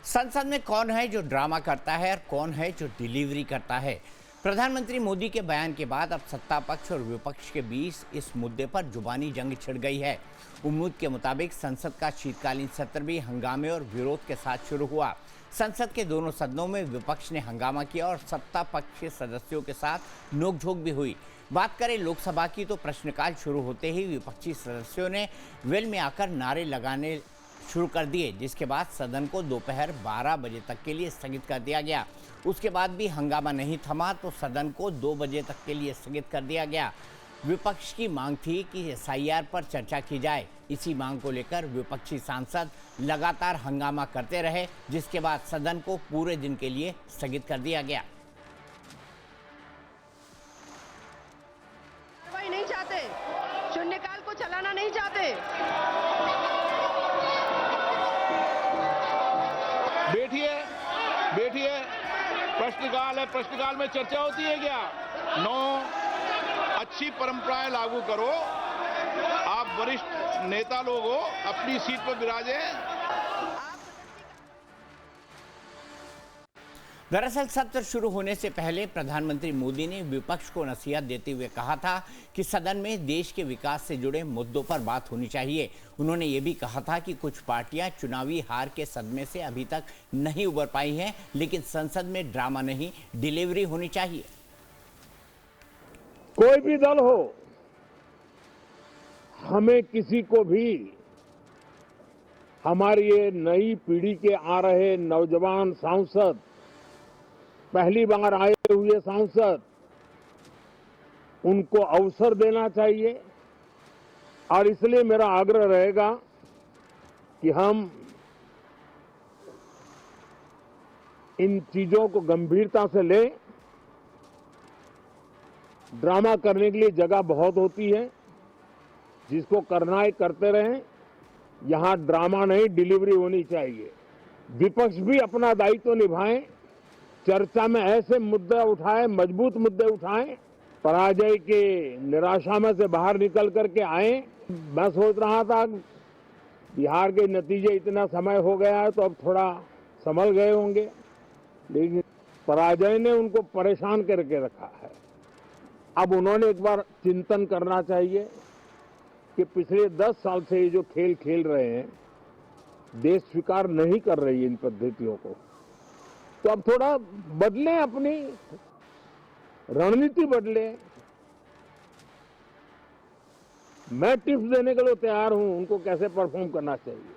संसद में कौन है जो ड्रामा करता है और कौन है जो डिलीवरी करता है। प्रधानमंत्री मोदी के बयान के बाद अब सत्ता पक्ष और विपक्ष के बीच इस मुद्दे पर जुबानी जंग छिड़ गई है। उम्मीद के मुताबिक संसद का शीतकालीन सत्र भी हंगामे और विरोध के साथ शुरू हुआ। संसद के दोनों सदनों में विपक्ष ने हंगामा किया और सत्ता पक्ष के सदस्यों के साथ नोकझोंक भी हुई। बात करें लोकसभा की तो प्रश्नकाल शुरू होते ही विपक्षी सदस्यों ने वेल में आकर नारे लगाने शुरू कर दिए, जिसके बाद सदन को दोपहर 12 बजे तक के लिए स्थगित कर दिया गया। उसके बाद भी हंगामा नहीं थमा तो सदन को 2 बजे तक के लिए स्थगित कर दिया गया। विपक्ष की मांग थी कि एसआईआर पर चर्चा की जाए। इसी मांग को लेकर विपक्षी सांसद लगातार हंगामा करते रहे, जिसके बाद सदन को पूरे दिन के लिए स्थगित कर दिया गया। कार्रवाई नहीं चाहते, शून्यकाल को चलाना नहीं चाहते। बैठिए, प्रश्नकाल है, प्रश्नकाल में चर्चा होती है क्या? अच्छी परंपराएं लागू करो। आप वरिष्ठ नेता लोग हो, अपनी सीट पर विराजें। दरअसल सत्र शुरू होने से पहले प्रधानमंत्री मोदी ने विपक्ष को नसीहत देते हुए कहा था कि सदन में देश के विकास से जुड़े मुद्दों पर बात होनी चाहिए। उन्होंने ये भी कहा था कि कुछ पार्टियां चुनावी हार के सदमे से अभी तक नहीं उबर पाई हैं, लेकिन संसद में ड्रामा नहीं, डिलीवरी होनी चाहिए। कोई भी दल हो, हमें किसी को भी हमारी ये नई पीढ़ी के आ रहे नौजवान सांसद, पहली बार आए हुए सांसद, उनको अवसर देना चाहिए। और इसलिए मेरा आग्रह रहेगा कि हम इन चीजों को गंभीरता से लें। ड्रामा करने के लिए जगह बहुत होती है, जिसको करना है करते रहें। यहां ड्रामा नहीं, डिलीवरी होनी चाहिए। विपक्ष भी अपना दायित्व निभाएं, चर्चा में ऐसे मुद्दे उठाएं, मजबूत मुद्दे उठाएं, पराजय के निराशा में से बाहर निकल करके आए। मैं सोच रहा था बिहार के नतीजे इतना समय हो गया है तो अब थोड़ा संभल गए होंगे, लेकिन पराजय ने उनको परेशान करके रखा है। अब उन्होंने एक बार चिंतन करना चाहिए कि पिछले 10 साल से ये जो खेल खेल रहे हैं, देश स्वीकार नहीं कर रही है इन पद्धतियों को। तो अब थोड़ा बदलें, अपनी रणनीति बदलें। मैं टिप्स देने के लिए तैयार हूं, उनको कैसे परफॉर्म करना चाहिए।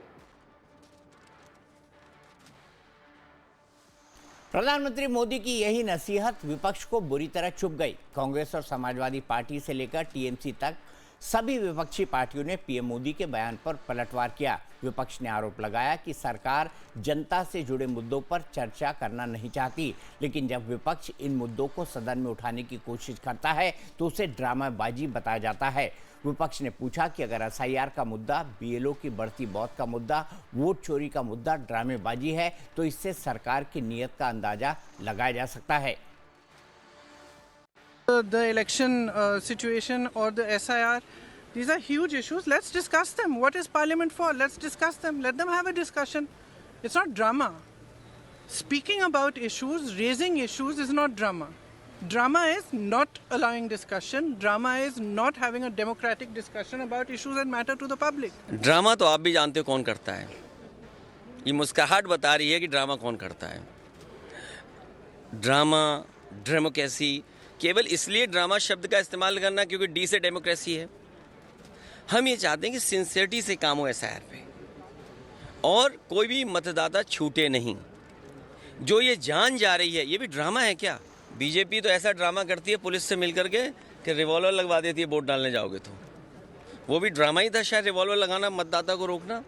प्रधानमंत्री मोदी की यही नसीहत विपक्ष को बुरी तरह चुभ गई। कांग्रेस और समाजवादी पार्टी से लेकर टीएमसी तक सभी विपक्षी पार्टियों ने पीएम मोदी के बयान पर पलटवार किया। विपक्ष ने आरोप लगाया कि सरकार जनता से जुड़े मुद्दों पर चर्चा करना नहीं चाहती, लेकिन जब विपक्ष इन मुद्दों को सदन में उठाने की कोशिश करता है तो उसे ड्रामाबाजी बताया जाता है। विपक्ष ने पूछा कि अगर एसआईआर का मुद्दा, बीएलओ की बढ़ती मौत का मुद्दा, वोट चोरी का मुद्दा ड्रामेबाजी है तो इससे सरकार की नीयत का अंदाजा लगाया जा सकता है। The election situation or the SIR, these are huge issues. Let's discuss them. What is Parliament for? Let's discuss them. Let them have a discussion. It's not drama. Speaking about issues, raising issues is not drama. Drama is not allowing discussion. Drama is not having a democratic discussion about issues that matter to the public. Drama तो आप भी जानते हो कौन करता है। ये मुस्कुराहट बता रही है कि ड्रामा कौन करता है। ड्रामा, डेमोक्रेसी, केवल इसलिए ड्रामा शब्द का इस्तेमाल करना क्योंकि डी से डेमोक्रेसी है। हम ये चाहते हैं कि सिंसियरिटी से काम हो एसआईआर पे और कोई भी मतदाता छूटे नहीं। जो ये जान जा रही है, ये भी ड्रामा है क्या? बीजेपी तो ऐसा ड्रामा करती है पुलिस से मिलकर के कि रिवॉल्वर लगवा देती है वोट डालने जाओगे तो। वो भी ड्रामा ही था शायद, रिवॉल्वर लगाना, मतदाता को रोकना।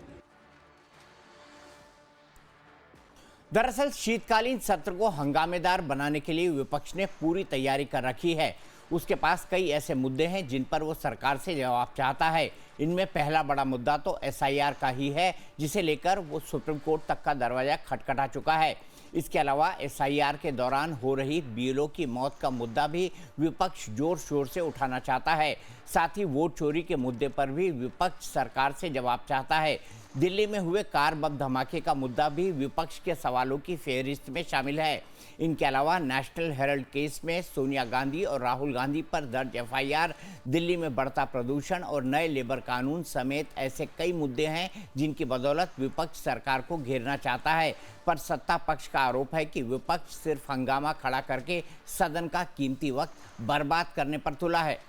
दरअसल शीतकालीन सत्र को हंगामेदार बनाने के लिए विपक्ष ने पूरी तैयारी कर रखी है। उसके पास कई ऐसे मुद्दे हैं जिन पर वो सरकार से जवाब चाहता है। इनमें पहला बड़ा मुद्दा तो एसआईआर का ही है, जिसे लेकर वो सुप्रीम कोर्ट तक का दरवाजा खटखटा चुका है। इसके अलावा एसआईआर के दौरान हो रही बीएलओ की मौत का मुद्दा भी विपक्ष जोर शोर से उठाना चाहता है। साथ ही वोट चोरी के मुद्दे पर भी विपक्ष सरकार से जवाब चाहता है। दिल्ली में हुए कार बम धमाके का मुद्दा भी विपक्ष के सवालों की फेहरिस्त में शामिल है। इनके अलावा नेशनल हेराल्ड केस में सोनिया गांधी और राहुल गांधी पर दर्ज एफआईआर, दिल्ली में बढ़ता प्रदूषण और नए लेबर कानून समेत ऐसे कई मुद्दे हैं जिनकी बदौलत विपक्ष सरकार को घेरना चाहता है। पर सत्ता पक्ष का आरोप है कि विपक्ष सिर्फ हंगामा खड़ा करके सदन का कीमती वक्त बर्बाद करने पर तुला है।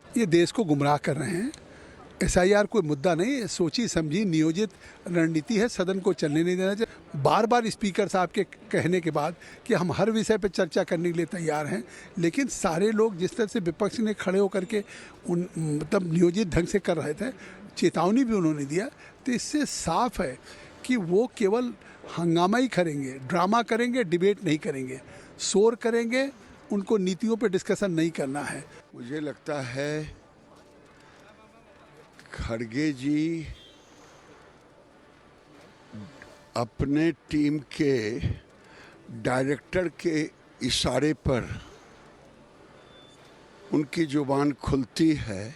ये देश को गुमराह कर रहे हैं। एसआईआर कोई मुद्दा नहीं, सोची समझी नियोजित रणनीति है, सदन को चलने नहीं देना चाहिए। बार बार स्पीकर साहब के कहने के बाद कि हम हर विषय पर चर्चा करने के लिए तैयार हैं, लेकिन सारे लोग जिस तरह से विपक्ष ने खड़े होकर के मतलब नियोजित ढंग से कर रहे थे, चेतावनी भी उन्होंने दिया, तो इससे साफ है कि वो केवल हंगामा ही करेंगे, ड्रामा करेंगे, डिबेट नहीं करेंगे, शोर करेंगे, उनको नीतियों पर डिस्कशन नहीं करना है। मुझे लगता है खड़गे जी अपने टीम के डायरेक्टर के इशारे पर उनकी जुबान खुलती है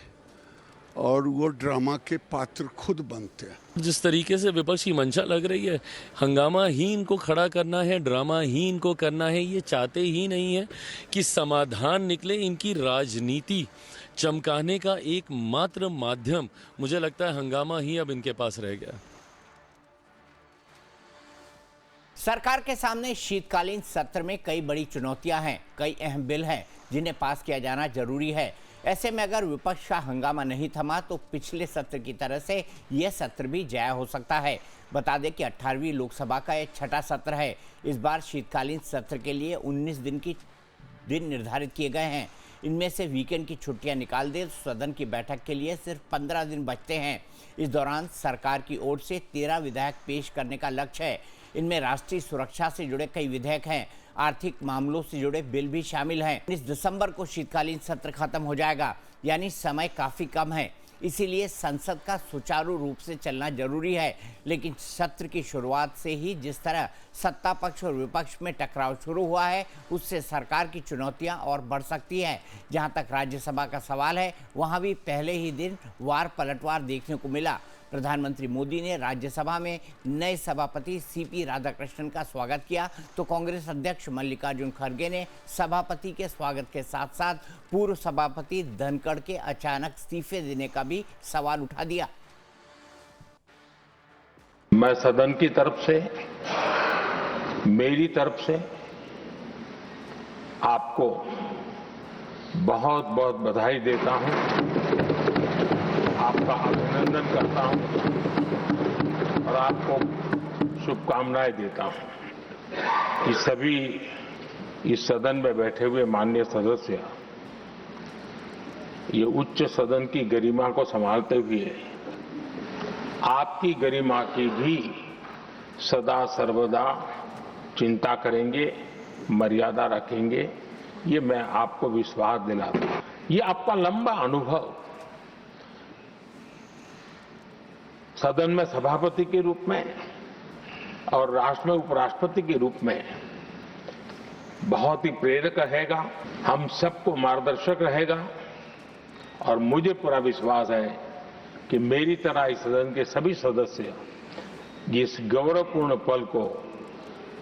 और वो ड्रामा के पात्र खुद बनते हैं। जिस तरीके से विपक्ष की मंशा लग रही है, हंगामा ही इनको खड़ा करना है, ड्रामा ही इनको करना है, ये चाहते ही नहीं है कि समाधान निकले। इनकी राजनीति चमकाने का एकमात्र माध्यम मुझे लगता है हंगामा ही अब इनके पास रह गया। सरकार के सामने शीतकालीन सत्र में कई बड़ी चुनौतियां हैं, कई अहम बिल हैं जिन्हें पास किया जाना जरूरी है। ऐसे में अगर विपक्ष का हंगामा नहीं थमा तो पिछले सत्र की तरह से यह सत्र भी जाया हो सकता है। बता दें कि 18वीं लोकसभा का यह छठा सत्र है। इस बार शीतकालीन सत्र के लिए 19 दिन निर्धारित किए गए हैं। इनमें से वीकेंड की छुट्टियां निकाल दें तो सदन की बैठक के लिए सिर्फ 15 दिन बचते हैं। इस दौरान सरकार की ओर से 13 विधेयक पेश करने का लक्ष्य है। इनमें राष्ट्रीय सुरक्षा से जुड़े कई विधेयक हैं, आर्थिक मामलों से जुड़े बिल भी शामिल हैं। 19 दिसंबर को शीतकालीन सत्र खत्म हो जाएगा, यानी समय काफ़ी कम है। इसीलिए संसद का सुचारू रूप से चलना जरूरी है। लेकिन सत्र की शुरुआत से ही जिस तरह सत्ता पक्ष और विपक्ष में टकराव शुरू हुआ है, उससे सरकार की चुनौतियां और बढ़ सकती हैं। जहां तक राज्यसभा का सवाल है, वहां भी पहले ही दिन वार पलटवार देखने को मिला। प्रधानमंत्री मोदी ने राज्यसभा में नए सभापति सीपी राधाकृष्णन का स्वागत किया, तो कांग्रेस अध्यक्ष मल्लिकार्जुन खड़गे ने सभापति के स्वागत के साथ साथ पूर्व सभापति धनखड़ के अचानक इस्तीफे देने का भी सवाल उठा दिया। मैं सदन की तरफ से, मेरी तरफ से आपको बहुत बहुत बधाई देता हूं, आपका अभिनंदन करता हूं और आपको शुभकामनाएं देता हूं कि सभी इस सदन में बैठे हुए माननीय सदस्य ये उच्च सदन की गरिमा को संभालते हुए आपकी गरिमा की भी सदा सर्वदा चिंता करेंगे, मर्यादा रखेंगे, ये मैं आपको विश्वास दिलाता हूं। ये आपका लंबा अनुभव सदन में सभापति के रूप में और राष्ट्र में उपराष्ट्रपति के रूप में बहुत ही प्रेरक रहेगा, हम सबको मार्गदर्शक रहेगा और मुझे पूरा विश्वास है कि मेरी तरह इस सदन के सभी सदस्य इस गौरवपूर्ण पल को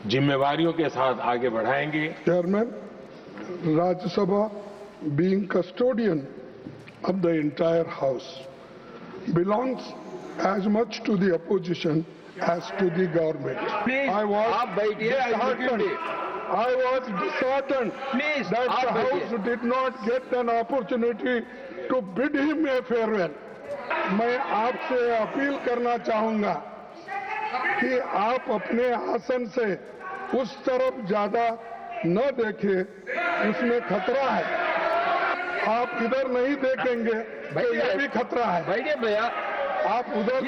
जिम्मेवारियों के साथ आगे बढ़ाएंगे। Chairman, Rajya Sabha being custodian of the entire house belongs as much to the opposition as to the government. Please, I was disheartened that the House did not get an opportunity to bid him a farewell. मैं आपसे appeal करना चाहूंगा कि आप अपने आसन से उस तरफ ज्यादा न देखें, उसमें खतरा है। आप इधर नहीं देखेंगे तो ये भी खतरा है। भैया आप उधर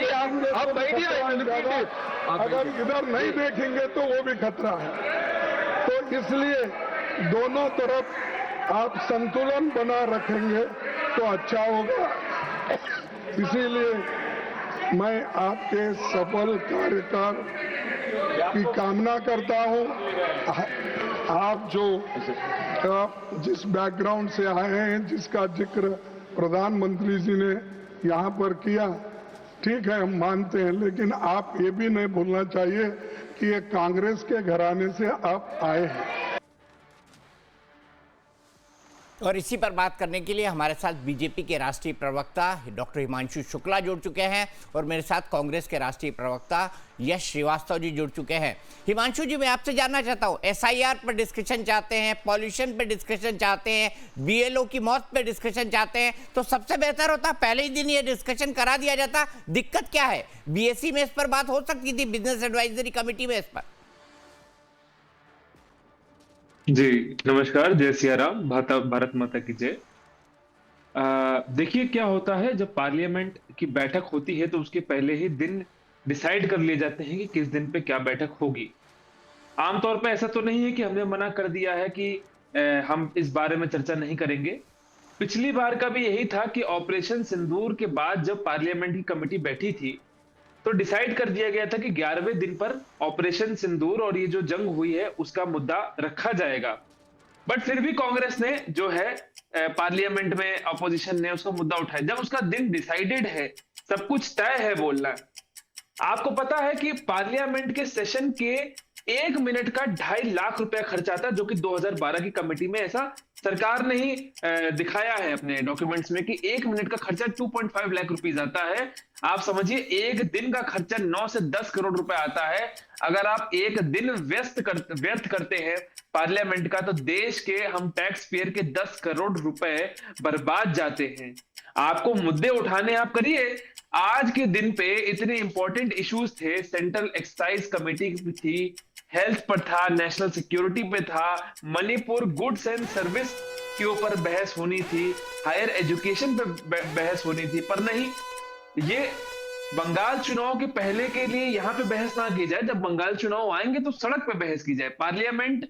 अगर इधर नहीं देखेंगे तो वो भी खतरा है। तो इसलिए दोनों तरफ आप संतुलन बना रखेंगे तो अच्छा होगा। इसीलिए मैं आपके सफल कार्यकाल की कामना करता हूं। आप जिस बैकग्राउंड से आए हैं, जिसका जिक्र प्रधानमंत्री जी ने यहाँ पर किया, ठीक है, हम मानते हैं, लेकिन आप ये भी नहीं भूलना चाहिए कि ये कांग्रेस के घराने से आप आए हैं। और इसी पर बात करने के लिए हमारे साथ बीजेपी के राष्ट्रीय प्रवक्ता डॉक्टर हिमांशु शुक्ला जुड़ चुके हैं और मेरे साथ कांग्रेस के राष्ट्रीय प्रवक्ता यश श्रीवास्तव जी जुड़ चुके हैं। हिमांशु जी, मैं आपसे जानना चाहता हूं, एसआईआर पर डिस्कशन चाहते हैं, पॉल्यूशन पे डिस्कशन चाहते हैं, बीएलओ की मौत पे डिस्कशन चाहते हैं, तो सबसे बेहतर होता पहले ही दिन ये डिस्कशन करा दिया जाता। दिक्कत क्या है? बीएससी में इस पर बात हो सकती थी, बिजनेस एडवाइजरी कमेटी में इस पर। जी नमस्कार, जय सिया राम, भारत माता की जय। देखिए क्या होता है, जब पार्लियामेंट की बैठक होती है तो उसके पहले ही दिन डिसाइड कर लिए जाते हैं कि किस दिन पे क्या बैठक होगी। आमतौर पे ऐसा तो नहीं है कि हमने मना कर दिया है कि हम इस बारे में चर्चा नहीं करेंगे। पिछली बार का भी यही था कि ऑपरेशन सिंदूर के बाद जब पार्लियामेंट की कमेटी बैठी थी तो डिसाइड कर दिया गया था कि 11वें दिन पर ऑपरेशन सिंदूर और ये जो जंग हुई है उसका मुद्दा रखा जाएगा। बट फिर भी कांग्रेस ने जो है पार्लियामेंट में अपोजिशन ने उसका मुद्दा उठाया। जब उसका दिन डिसाइडेड है, सब कुछ तय है बोलना, आपको पता है कि पार्लियामेंट के सेशन के 1 मिनट का 2.5 लाख रुपया खर्च आता है, जो कि 2012 की कमेटी में ऐसा सरकार ने ही दिखाया है अपने डॉक्यूमेंट्स में कि 1 मिनट का खर्चा 2.5 लाख रुपीज आता है। आप समझिए एक दिन का खर्चा 9 से 10 करोड़ रुपए आता है। अगर आप एक दिन व्यर्थ करते हैं पार्लियामेंट का, तो देश के हम टैक्स पेयर के 10 करोड़ रुपए बर्बाद जाते हैं। आपको मुद्दे उठाने आप करिए। आज के दिन पे इतने इंपॉर्टेंट इश्यूज थे, सेंट्रल एक्साइज कमेटी थी, हेल्थ पर था, नेशनल सिक्योरिटी पे था, मणिपुर गुड्स एंड सर्विस के ऊपर बहस होनी थी, हायर एजुकेशन पे बहस होनी थी, पर नहीं, ये बंगाल चुनाव के पहले के लिए यहाँ पे बहस ना की जाए। जब बंगाल चुनाव आएंगे तो सड़क पे बहस की जाए। पार्लियामेंट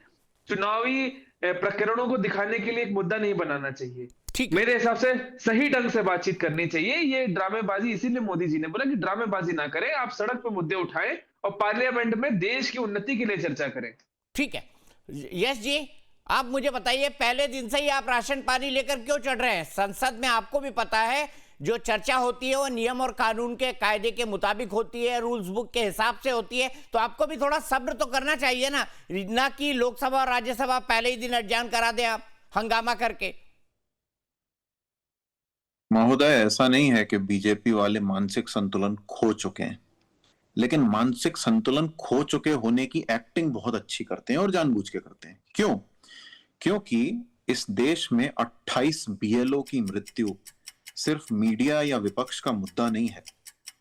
चुनावी प्रकरणों को दिखाने के लिए एक मुद्दा नहीं बनाना चाहिए। मेरे हिसाब से सही ढंग से बातचीत करनी चाहिए। ये ड्रामेबाजी, इसीलिए मोदी जी ने बोला कि ड्रामेबाजी ना करें, आप सड़क पे मुद्दे उठाएं और पार्लियामेंट में देश की उन्नति के लिए चर्चा करें। ठीक है यश जी, आप मुझे बताइए, पहले दिन से ही आप राशन पानी लेकर क्यों चढ़ रहे हैं? संसद में आपको भी पता है जो चर्चा होती है वो नियम और कानून के कायदे के मुताबिक होती है, रूल्स बुक के हिसाब से होती है, तो आपको भी थोड़ा सब्र तो करना चाहिए ना कि लोकसभा और राज्यसभा पहले ही दिन अडजान करा दे आप हंगामा करके। महोदय, ऐसा नहीं है कि बीजेपी वाले मानसिक संतुलन खो चुके हैं, लेकिन मानसिक संतुलन खो चुके होने की एक्टिंग बहुत अच्छी करते हैं और जानबूझ के करते हैं। क्यों? क्योंकि इस देश में 28 बीएलओ की मृत्यु सिर्फ मीडिया या विपक्ष का मुद्दा नहीं है।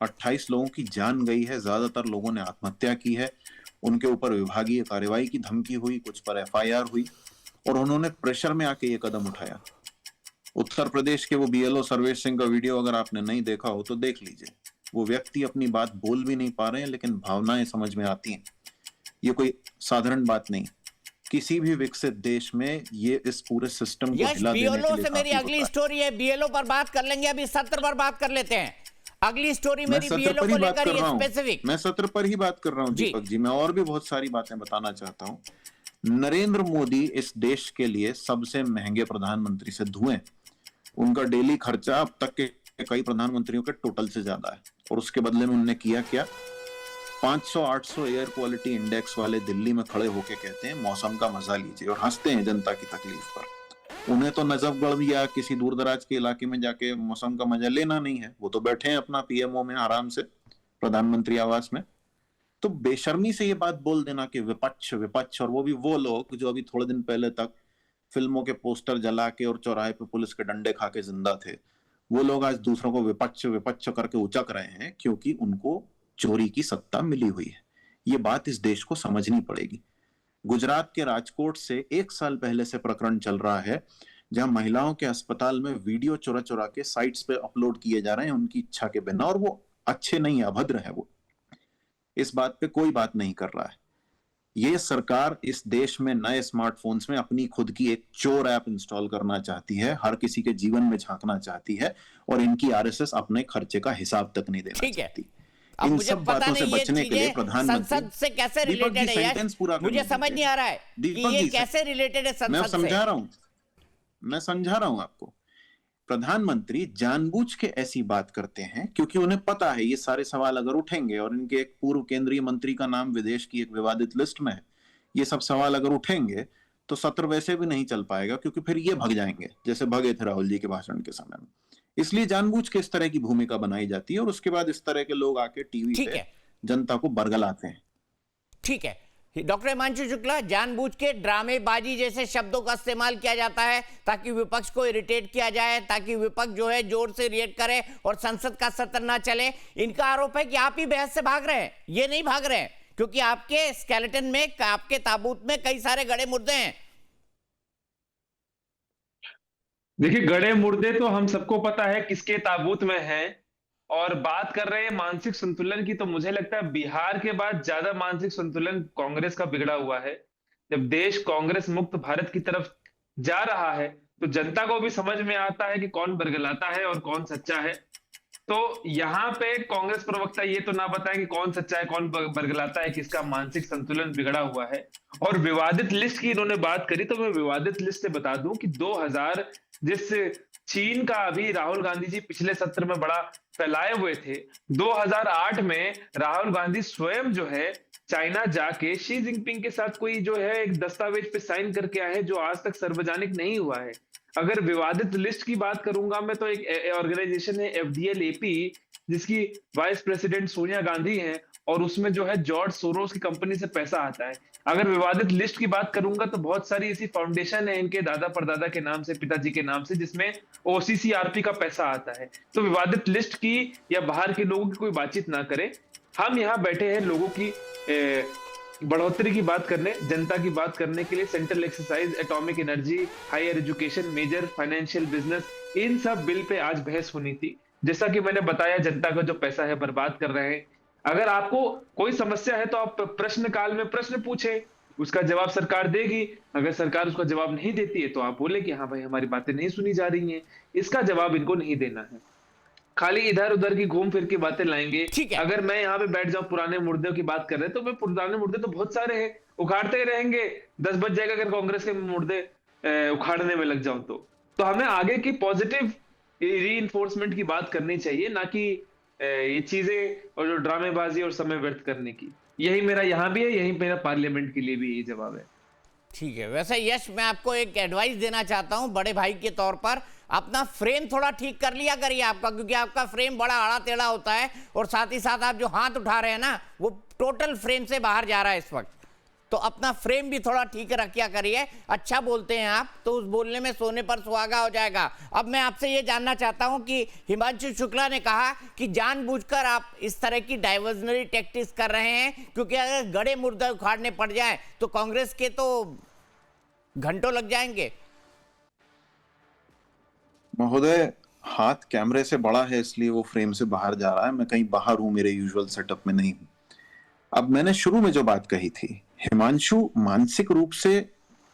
28 लोगों की जान गई है, ज्यादातर लोगों ने आत्महत्या की है, उनके ऊपर विभागीय कार्रवाई की धमकी हुई, कुछ पर एफआईआर हुई और उन्होंने प्रेशर में आके ये कदम उठाया। उत्तर प्रदेश के वो बीएलओ सर्वेश सिंह का वीडियो अगर आपने नहीं देखा हो तो देख लीजिए। वो व्यक्ति अपनी बात बोल भी नहीं पा रहे हैं, लेकिन भावनाएं समझ में आती हैं। ये कोई साधारण बात नहीं। किसी भी विकसित देश में ये इस पूरे सिस्टम को हिला देने के लिए से मेरी अगली स्टोरी है, बीएलओ पर बात कर लेंगे, अभी सत्र पर बात कर लेते हैं। अगली स्टोरी मेरी बीएलओ को लेकर ये स्पेसिफिक। मैं सत्र पर ही बात कर रहा हूँ दीपक जी। मैं और भी बहुत सारी बातें बताना चाहता हूँ। नरेंद्र मोदी इस देश के लिए सबसे महंगे प्रधानमंत्री से धुएं। उनका डेली खर्चा अब तक के कई प्रधानमंत्रियों के टोटल से ज्यादा है और उसके बदले में उन्होंने किया क्या? 500-800 एयर क्वालिटी इंडेक्स वाले दिल्ली में खड़े होके कहते हैं मौसम का मजा लीजिए और हंसते हैं जनता की तकलीफ पर। उन्हें तो नजफगढ़ या किसी दूर दराज के इलाके में जाके मौसम का मजा लेना नहीं है। वो तो बैठे हैं अपना पीएमओ में आराम से, प्रधानमंत्री आवास में। तो बेशर्मी से ये बात बोल देना कि विपक्ष, और वो भी वो लोग जो अभी थोड़े दिन पहले तक फिल्मों के पोस्टर जला के और चौराहे पे पुलिस के डंडे खा के जिंदा थे, वो लोग आज दूसरों को विपक्ष करके उचक रहे हैं क्योंकि उनको चोरी की सत्ता मिली हुई है। ये बात इस देश को समझनी पड़ेगी। गुजरात के राजकोट से 1 साल पहले से प्रकरण चल रहा है जहां महिलाओं के अस्पताल में वीडियो चुरा के साइट्स पे अपलोड किए जा रहे हैं उनकी इच्छा के बिना, और वो अच्छे नहीं, अभद्र है। वो इस बात पे कोई बात नहीं कर रहा है। ये सरकार इस देश में नए स्मार्टफोन्स में अपनी खुद की एक चोर ऐप इंस्टॉल करना चाहती है, हर किसी के जीवन में झांकना चाहती है और इनकी आरएसएस अपने खर्चे का हिसाब तक नहीं देना चाहती। इन सब बातों से बचने के लिए प्रधानमंत्री संसद से कैसे रिलेटेड है, मुझे समझ नहीं आ रहा है कि ये कैसे रिलेटेड है संसद से। मैं समझा रहा हूं आपको। प्रधानमंत्री जानबूझ के ऐसी बात करते हैं क्योंकि उन्हें पता है ये सारे सवाल अगर उठेंगे और इनके एक पूर्व केंद्रीय मंत्री का नाम विदेश की एक विवादित लिस्ट में है, ये सब सवाल अगर उठेंगे तो सत्र वैसे भी नहीं चल पाएगा क्योंकि फिर ये भग जाएंगे जैसे भगे थे राहुल जी के भाषण के समय में। इसलिए जानबूझ के इस तरह की भूमिका बनाई जाती है और उसके बाद इस तरह के लोग आके टीवी पे जनता को बरगलाते हैं। ठीक है डॉक्टर हिमांशु शुक्ला, जानबूझ के ड्रामेबाजी जैसे शब्दों का इस्तेमाल किया जाता है ताकि विपक्ष को इरिटेट किया जाए, ताकि विपक्ष जो है जोर से रिएक्ट करे और संसद का सत्र ना चले। इनका आरोप है कि आप ही बहस से भाग रहे हैं। ये नहीं भाग रहे हैं क्योंकि आपके स्केलेटन में, आपके ताबूत में कई सारे गड़े मुर्दे हैं। देखिए, गड़े मुर्दे तो हम सबको पता है किसके ताबूत में हैं। और बात कर रहे हैं मानसिक संतुलन की, तो मुझे लगता है बिहार के बाद ज्यादा मानसिक संतुलन कांग्रेस का बिगड़ा हुआ है। जब देश कांग्रेस मुक्त भारत की तरफ जा रहा है तो जनता को भी समझ में आता है कि कौन बरगलाता है और कौन सच्चा है। तो यहाँ पे कांग्रेस प्रवक्ता ये तो ना बताएं कि कौन सच्चा है कौन बरगलाता है, किसका मानसिक संतुलन बिगड़ा हुआ है। और विवादित लिस्ट की इन्होंने बात करी, तो मैं विवादित लिस्ट से बता दूं कि 2000 जिस चीन का अभी राहुल गांधी जी पिछले सत्र में बड़ा फैलाए हुए थे, 2008 में राहुल गांधी स्वयं जो है चाइना जाके शी जिनपिंग के साथ कोई जो है एक दस्तावेज पे साइन करके आए हैं जो आज तक सार्वजनिक नहीं हुआ है। अगर विवादित लिस्ट की बात करूंगा मैं, तो एक ऑर्गेनाइजेशन है FDL-AP जिसकी वाइस प्रेसिडेंट सोनिया गांधी हैं और उसमें जो है जॉर्ज सोरोस की कंपनी से पैसा आता है। अगर विवादित लिस्ट की बात करूंगा तो बहुत सारी ऐसी फाउंडेशन है इनके दादा परदादा के नाम से, पिताजी के नाम से, जिसमें OCCRP का पैसा आता है। तो विवादित लिस्ट की या बाहर के लोगों की कोई बातचीत ना करें। हम यहाँ बैठे हैं लोगों की बढ़ोतरी की बात करने, जनता की बात करने के लिए। Central exercise, atomic energy, higher education, major financial business, इन सब बिल पे आज बहस होनी थी। जैसा कि मैंने बताया, जनता का जो पैसा है बर्बाद कर रहे हैं। अगर आपको कोई समस्या है तो आप प्रश्न काल में प्रश्न पूछे, उसका जवाब सरकार देगी। अगर सरकार उसका जवाब नहीं देती है तो आप बोले कि हाँ भाई हमारी बातें नहीं सुनी जा रही हैं। इसका जवाब इनको नहीं देना है, खाली इधर उधर की घूम फिर की बातें लाएंगे। अगर मैं यहाँ पे बैठ जाऊं पुराने मुर्दों की बात कर रहे हैं तो मैं पुराने मुर्दे तो बहुत सारे हैं, उखाड़ते ही रहेंगे। 10 बज जाएगा अगर कांग्रेस के मुर्दे उखाड़ने में लग जाऊं तो हमें आगे की पॉजिटिव रीइंफोर्समेंट की बात करनी चाहिए, ना कि ये चीजें और जो ड्रामेबाजी और समय व्यर्थ करने की। यही मेरा यहाँ भी है, यही मेरा पार्लियामेंट के लिए भी यही जवाब है। ठीक है। वैसे यश, मैं आपको एक एडवाइस देना चाहता हूं बड़े भाई के तौर पर, अपना फ्रेम थोड़ा ठीक कर लिया करिए आपका, क्योंकि आपका फ्रेम बड़ा आड़ा टेढ़ा होता है और साथ ही साथ आप जो हाथ उठा रहे हैं ना वो टोटल फ्रेम से बाहर जा रहा है इस वक्त। तो अपना फ्रेम भी थोड़ा ठीक रखिया करिए। अच्छा बोलते हैं आप तो उस बोलने में सोने पर सुहागा हो जाएगा। अब मैं आपसे ये जानना चाहता हूं कि हिमांशु शुक्ला ने कहा कि जानबूझकर आप इस तरह की डाइवर्जनरी टैक्टिक्स कर रहे हैं, क्योंकि अगर गड़े मुर्दे उखाड़ने पड़ जाए तो कांग्रेस के तो घंटों लग जाएंगे। महोदय, हाथ कैमरे से बड़ा है इसलिए वो फ्रेम से बाहर जा रहा है। मैं कहीं बाहर हूं, मेरे यूजुअल सेटअप में नहीं हूं। अब मैंने शुरू में जो बात कही थी, हिमांशु मानसिक रूप से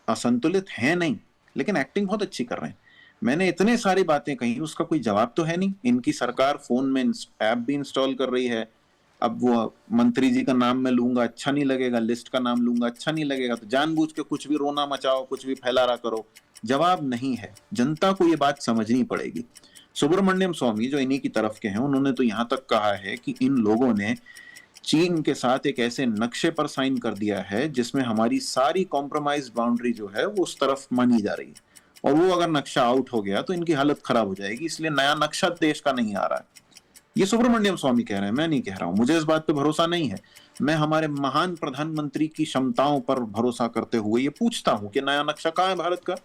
असंतुलित है नहीं, लेकिन एक्टिंग बहुत अच्छी कर रहे हैं। मैंने इतने सारी बातें कही, उसका कोई जवाब तो है नहीं। इनकी सरकार फोन में ऐप भी इंस्टॉल कर रही है। अब वो मंत्री जी का नाम मैं लूंगा अच्छा नहीं लगेगा, लिस्ट का नाम लूंगा अच्छा नहीं लगेगा, तो जानबूझ के कुछ भी रोना मचाओ, कुछ भी फैला रहा करो। जवाब नहीं है। जनता को ये बात समझनी पड़ेगी। सुब्रमण्यम स्वामी जो इन्हीं की तरफ के हैं, उन्होंने तो यहां तक कहा है कि इन लोगों ने चीन के साथ एक ऐसे नक्शे पर साइन कर दिया है जिसमें हमारी सारी कॉम्प्रोमाइज बाउंड्री जो है वो उस तरफ मानी जा रही है, और वो अगर नक्शा आउट हो गया तो इनकी हालत खराब हो जाएगी। इसलिए नया नक्शा देश का नहीं आ रहा है। ये सुब्रमण्यम स्वामी कह रहे हैं, मैं नहीं कह रहा हूं। मुझे इस बात पे भरोसा नहीं है। मैं हमारे महान प्रधानमंत्री की क्षमताओं पर भरोसा करते हुए ये पूछता हूं कि नया नक्शा कहाँ है भारत का।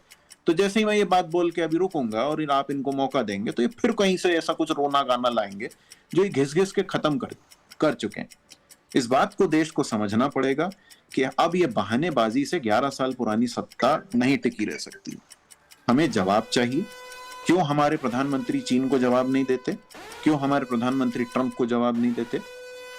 तो जैसे ही मैं ये बात बोल के अभी रुकूंगा और आप इनको मौका देंगे तो ये फिर कहीं से ऐसा कुछ रोना गाना लाएंगे जो ये घिस घिस के खत्म कर चुके हैं। इस बात को देश को समझना पड़ेगा कि अब ये बहानेबाजी से 11 साल पुरानी सत्ता नहीं टिकी रह सकती। हमें जवाब चाहिए। क्यों हमारे प्रधानमंत्री चीन को जवाब नहीं देते? क्यों हमारे प्रधानमंत्री ट्रंप को जवाब नहीं देते?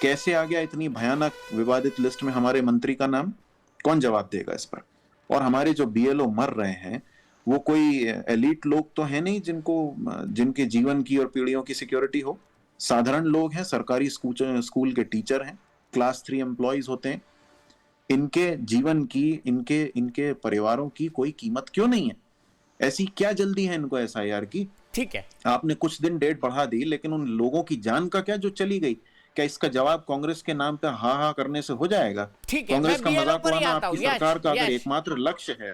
कैसे आ गया इतनी भयानक विवादित लिस्ट में हमारे मंत्री का नाम? कौन जवाब देगा इस पर? और हमारे जो BLO मर रहे हैं वो कोई एलीट लोग तो है नहीं जिनके जीवन की और पीढ़ियों की सिक्योरिटी हो। साधारण लोग हैं, सरकारी स्कूल के टीचर हैं, क्लास 3 एम्प्लॉइज होते हैं। इनके जीवन की, इनके परिवारों की कोई कीमत क्यों नहीं है? ऐसी क्या जल्दी है इनको SIR की ठीक है, आपने कुछ दिन डेट बढ़ा दी, लेकिन उन लोगों की जान का क्या जो चली गई? क्या इसका जवाब कांग्रेस के नाम पे हा हा करने से हो जाएगा? ठीक है, कांग्रेस का मैं BLO मजाक पर ही उड़ाना आता आपकी हूं। सरकार का अगर यश, एकमात्र लक्ष्य है,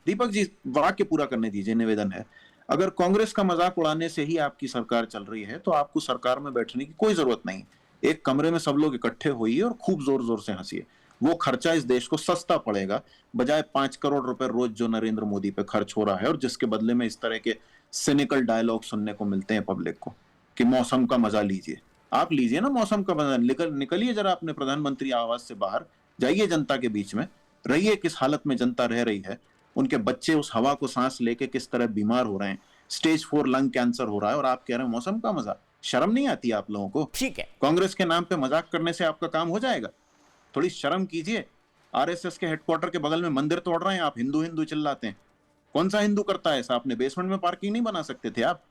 दीपक जी वाक्य पूरा करने दीजिए, निवेदन है, अगर कांग्रेस का मजाक उड़ाने से ही आपकी सरकार चल रही है तो आपको सरकार में बैठने की कोई जरूरत नहीं। एक कमरे में सब लोग इकट्ठे होइए और खूब जोर जोर से हंसिए। वो खर्चा इस देश को सस्ता पड़ेगा, बजाय 5 करोड़ रुपए रोज जो नरेंद्र मोदी पे खर्च हो रहा है, और जिसके बदले में इस तरह के सिनिकल डायलॉग सुनने को मिलते हैं पब्लिक को कि मौसम का मजा लीजिए। आप लीजिए ना मौसम का मजा, निकलिए जरा अपने प्रधानमंत्री आवास से बाहर, जाइए जनता के बीच में, रहिए किस हालत में जनता रह रही है, उनके बच्चे उस हवा को सांस लेके किस तरह बीमार हो रहे हैं, स्टेज 4 लंग कैंसर हो रहा है, और आप कह रहे हैं मौसम का मजा। शर्म नहीं आती आप लोगों को? ठीक है, कांग्रेस के नाम पे मजाक करने से आपका काम हो जाएगा? थोड़ी शर्म कीजिए। आरएसएस के हेडक्वार्टर के बगल में मंदिर तोड़ रहे हैं आप, हिंदू हिंदू चिल्लाते हैं। कौन सा हिंदू करता है ऐसा? आपने बेसमेंट में पार्किंग नहीं बना सकते थे आप?